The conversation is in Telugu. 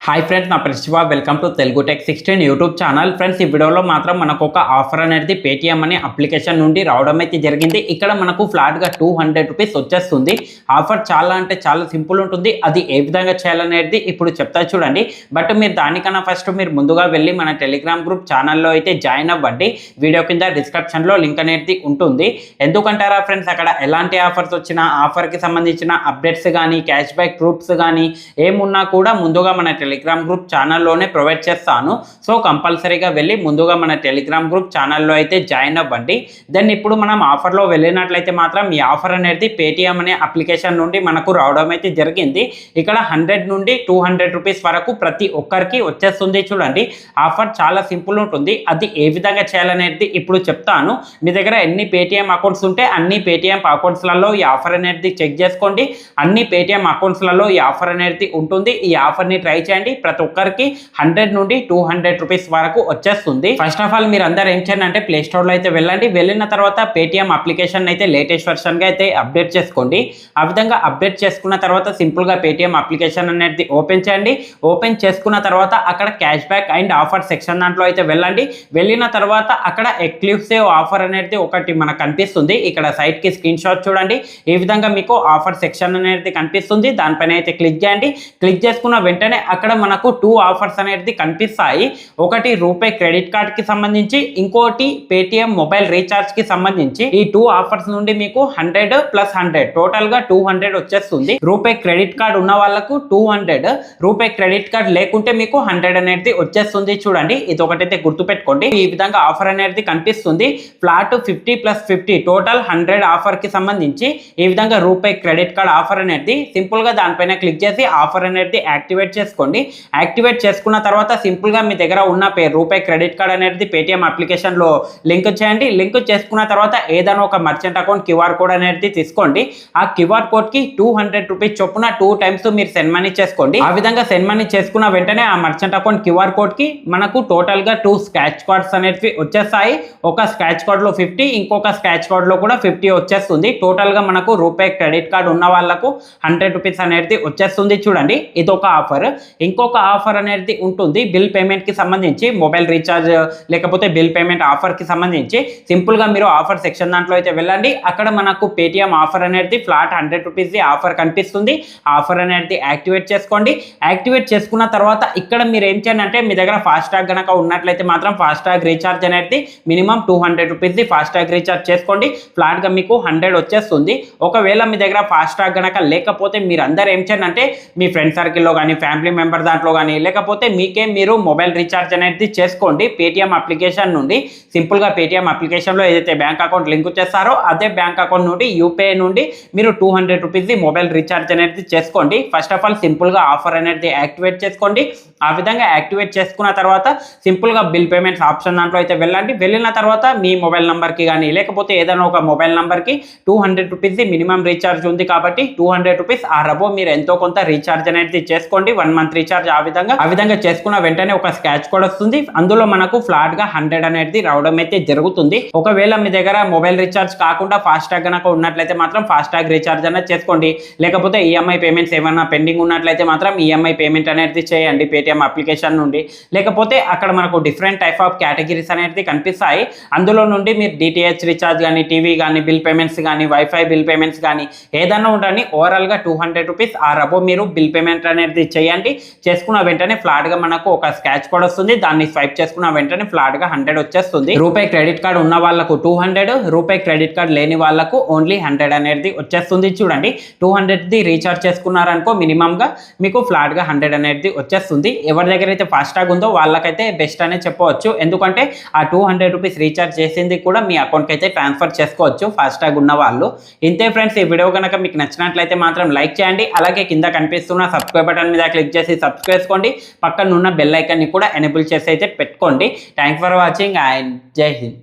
హాయ్ ఫ్రెండ్స్, నా పేరు Shiva. Welcome to Telugu tech 16 YouTube channel. Friends, ఈ వీడియోలో మాత్రం మనకు ఒక ఆఫర్ అనేది పేటిఎం అనే అప్లికేషన్ నుండి రావడం అయితే జరిగింది. ఇక్కడ మనకు ఫ్లాట్గా 200 రూపీస్ వచ్చేస్తుంది. ఆఫర్ చాలా అంటే చాలా సింపుల్ ఉంటుంది. అది ఏ విధంగా చేయాలనేది ఇప్పుడు చెప్తా చూడండి. బట్ మీరు దానికన్నా ఫస్ట్ మీరు ముందుగా వెళ్ళి మన టెలిగ్రామ్ గ్రూప్ ఛానల్లో అయితే జాయిన్ అవ్వండి. వీడియో కింద డిస్క్రిప్షన్లో లింక్ అనేది ఉంటుంది. ఎందుకంటారా ఫ్రెండ్స్, అక్కడ ఎలాంటి ఆఫర్స్ వచ్చినా ఆఫర్కి సంబంధించిన అప్డేట్స్ కానీ క్యాష్ బ్యాక్ ప్రూఫ్స్ కానీ ఏమున్నా కూడా ముందుగా మన టెలిగ్రామ్ గ్రూప్ ఛానల్లోనే ప్రొవైడ్ చేస్తాను. సో కంపల్సరీగా వెళ్ళి ముందుగా మన టెలిగ్రామ్ గ్రూప్ ఛానల్లో అయితే జాయిన్ అవ్వండి. దెన్ ఇప్పుడు మనం ఆఫర్లో వెళ్ళినట్లయితే మాత్రం ఈ ఆఫర్ అనేది పేటిఎం అనే అప్లికేషన్ నుండి మనకు రావడం అయితే జరిగింది. ఇక్కడ 100 నుండి 200 రూపీస్ వరకు ప్రతి ఒక్కరికి వచ్చేస్తుంది. చూడండి, ఆఫర్ చాలా సింపుల్ ఉంటుంది. అది ఏ విధంగా చేయాలనేది ఇప్పుడు చెప్తాను. మీ దగ్గర ఎన్ని పేటిఎం అకౌంట్స్ ఉంటే అన్ని పేటిఎం అకౌంట్స్లలో ఈ ఆఫర్ అనేది చెక్ చేసుకోండి. అన్ని పేటిఎం అకౌంట్స్లలో ఈ ఆఫర్ అనేది ఉంటుంది. ఈ ఆఫర్ని ట్రై చేయండి. ప్రతి ఒక్కరికి 100 నుండి 200 రూపీస్ వరకు వచ్చేస్తుంది. ఫస్ట్ ఆఫ్ ఆల్ మీరు అందరూ ఏం చేయండి అంటే ప్లే స్టోర్లో అయితే వెళ్ళండి. వెళ్ళిన తర్వాత పేటిఎం అప్లికేషన్ అయితే లేటెస్ట్ వర్షన్గా అయితే అప్డేట్ చేసుకోండి. ఆ విధంగా అప్డేట్ చేసుకున్న తర్వాత సింపుల్గా పేటిఎం అప్లికేషన్ అనేది ఓపెన్ చేయండి. ఓపెన్ చేసుకున్న తర్వాత అక్కడ cash back and offer section దాంట్లో అయితే వెళ్ళండి. వెళ్ళిన తర్వాత అక్కడ ఎక్స్క్లూసివ్ ఆఫర్ అనేది ఒకటి మనకు కనిపిస్తుంది. ఇక్కడ సైట్కి స్క్రీన్ షాట్ చూడండి. ఈ విధంగా మీకు ఆఫర్ సెక్షన్ అనేది కనిపిస్తుంది. దానిపైన అయితే క్లిక్ చేయండి. క్లిక్ చేసుకున్న వెంటనే అక్కడ మనకు 2 ఆఫర్స్ అనేది కనిపిస్తాయి. ఒకటి రూపే క్రెడిట్ కార్డ్కి సంబంధించి, ఇంకోటి పేటిఎం మొబైల్ రీఛార్జ్కి సంబంధించి. ఈ 2 ఆఫర్స్ నుండి మీకు 100 + 100 టోటల్గా 200 వచ్చేస్తుంది. రూపే క్రెడిట్ కార్డ్ ఉన్న వాళ్ళకు 200, రూపే క్రెడిట్ కార్డ్ లేకుంటే మీకు 100 అనేది వచ్చేస్తుంది. చూడండి, ఇది ఒకటైతే గుర్తుపెట్టుకోండి. ఈ విధంగా ఆఫర్ అనేది కనిపిస్తుంది. ఫ్లాట్ 50+50 టోటల్ 100 ఆఫర్కి సంబంధించి ఈ విధంగా రూపే క్రెడిట్ కార్డ్ ఆఫర్ అనేది సింపుల్గా దానిపైన క్లిక్ చేసి ఆఫర్ అనేది యాక్టివేట్ చేసుకోండి. యాక్టివేట్ చేసుకున్న తర్వాత సింపుల్గా మీ దగ్గర ఉన్న రూపే క్రెడిట్ కార్డ్ అనేది పేటిఎం అప్లికేషన్లో లింక్ చేయండి. లింక్ చేసుకున్న తర్వాత ఏదైనా ఒక మర్చెంట్ అకౌంట్ క్యూఆర్ కోడ్ అనేది తీసుకోండి. ఆ క్యూఆర్ కోడ్కి 200 రూపీస్ చొప్పున 2 టైమ్స్ మీరు సెండ్ మనీ చేసుకోండి. ఆ విధంగా సెండ్ మనీ చేసుకున్న వెంటనే ఆ మర్చెంట్ అకౌంట్ క్యూఆర్ కోడ్కి మనకు టోటల్గా 2 స్క్రాచ్ కార్డ్స్ అనేవి వచ్చేస్తాయి. ఒక స్క్రాచ్ కార్డ్లో 50, ఇంకొక స్క్రాచ్ కార్డ్లో కూడా 50 వచ్చేస్తుంది. టోటల్గా మనకు రూపే క్రెడిట్ కార్డ్ ఉన్న వాళ్ళకు 100 రూపీస్ అనేది వచ్చేస్తుంది. చూడండి, ఇది ఒక ఆఫర్. ఇంకొక ఆఫర్ అనేది ఉంటుంది బిల్ పేమెంట్కి సంబంధించి. మొబైల్ రీఛార్జ్ లేకపోతే బిల్ పేమెంట్ ఆఫర్కి సంబంధించి సింపుల్గా మీరు ఆఫర్ సెక్షన్ దాంట్లో అయితే వెళ్ళండి. అక్కడ మనకు పేటిఎం ఆఫర్ అనేది ఫ్లాట్ 100 రూపీస్ ఆఫర్ కనిపిస్తుంది. ఆఫర్ అనేది యాక్టివేట్ చేసుకోండి. యాక్టివేట్ చేసుకున్న తర్వాత ఇక్కడ మీరు ఏం చేయండి అంటే మీ దగ్గర ఫాస్టాగ్ కనుక ఉన్నట్లయితే మాత్రం ఫాస్టాగ్ రీఛార్జ్ అనేది మినిమం 200 రూపీస్ ఫాస్టాగ్ రీఛార్జ్ చేసుకోండి. ఫ్లాట్గా మీకు 100 వచ్చేస్తుంది. ఒకవేళ మీ దగ్గర ఫాస్టాగ్ కనుక లేకపోతే మీరు అందరూ ఏం చేయండి అంటే మీ ఫ్రెండ్ సర్కిల్లో కానీ ఫ్యామిలీ మెంబర్ దాంట్లో కానీ లేకపోతే మీకే మీరు మొబైల్ రీఛార్జ్ అనేది చేసుకోండి పేటిఎం అప్లికేషన్ నుండి. సింపుల్గా పేటిఎం అప్లికేషన్లో ఏదైతే బ్యాంక్ అకౌంట్ లింక్ చేస్తారో అదే బ్యాంక్ అకౌంట్ నుండి యూపీఐ నుండి మీరు 200 రూపీస్ మొబైల్ రీఛార్జ్ అనేది చేసుకోండి. ఫస్ట్ ఆఫ్ ఆల్ సింపుల్గా ఆఫర్ అనేది యాక్టివేట్ చేసుకోండి. ఆ విధంగా యాక్టివేట్ చేసుకున్న తర్వాత సింపుల్గా బిల్ పేమెంట్స్ ఆప్షన్ దాంట్లో అయితే వెళ్ళండి. వెళ్ళిన తర్వాత మీ మొబైల్ నెంబర్కి కానీ లేకపోతే ఏదైనా ఒక మొబైల్ నెంబర్కి 200 రూపీస్ మినిమం రీఛార్జ్ ఉంది కాబట్టి 200 రూపీస్ ఆ రబో మీరు ఎంతో కొంత రీఛార్జ్ అనేది చేసుకోండి. 1 మంత్ రీఛార్జ్ ఆ విధంగా చేసుకున్న వెంటనే ఒక స్క్రాచ్ కోడ్ వస్తుంది. అందులో మనకు ఫ్లాట్ గా 100 అనేది రావడం అయితే జరుగుతుంది. ఒకవేళ మీ దగ్గర మొబైల్ రీఛార్జ్ కాకుండా ఫాస్టాగ్ కనుక ఉన్నట్లయితే మాత్రం ఫాస్టాగ్ రీఛార్జ్ అనేది చేసుకోండి. లేకపోతే ఈఎంఐ పేమెంట్స్ ఏమైనా పెండింగ్ ఉన్నట్లయితే మాత్రం ఈఎంఐ పేమెంట్ అనేది చేయండి పేటిఎం అప్లికేషన్ నుండి. లేకపోతే అక్కడ మనకు డిఫరెంట్ టైప్ ఆఫ్ కేటగిరీస్ అనేది కనిపిస్తాయి. అందులో నుండి మీరు డిటిహెచ్ రీఛార్జ్ కానీ టీవీ కానీ బిల్ పేమెంట్స్ కానీ వైఫై బిల్ పేమెంట్స్ కానీ ఏదైనా ఉండని ఓవరాల్ గా 200 రూపీస్ ఆ రబో మీరు బిల్ పేమెంట్ అనేది చేయండి. చేసుకున్న వెంటనే ఫ్లాట్ గా మనకు ఒక స్క్రాచ్ కోడ్ వస్తుంది. దాన్ని స్వైప్ చేసుకున్న వెంటనే ఫ్లాట్ గా 100 వచ్చేస్తుంది. రూపే క్రెడిట్ కార్డ్ ఉన్న వాళ్ళకు 200, రూపే క్రెడిట్ కార్డ్ లేని వాళ్ళకు ఓన్లీ 100 అనేది వచ్చేస్తుంది. చూడండి, 200 రీఛార్జ్ చేసుకున్నారనుకో మినిమం గా మీకు ఫ్లాట్ గా 100 అనేది వచ్చేస్తుంది. ఎవరి దగ్గర అయితే ఫాస్టాగ్ ఉందో వాళ్ళకైతే బెస్ట్ అనే చెప్పవచ్చు. ఎందుకంటే ఆ 200 రూపీస్ రీఛార్జ్ చేసింది కూడా మీ అకౌంట్కి అయితే ట్రాన్స్ఫర్ చేసుకోవచ్చు ఫాస్టాగ్ ఉన్న వాళ్ళు. ఇంతే ఫ్రెండ్స్, ఈ వీడియో కనుక మీకు నచ్చినట్లయితే మాత్రం లైక్ చేయండి. అలాగే కింద కనిపిస్తున్న సబ్స్క్రైబ్ బటన్ మీద క్లిక్ చేసి సబ్స్క్రైబ్ చేసుకోండి. పక్కన ఉన్న బెల్ ఐకాన్ని కూడా ఎనేబుల్ చేసి అయితే పెట్టుకోండి. థ్యాంక్స్ ఫర్ వాచింగ్ అండ్ జై హింద్.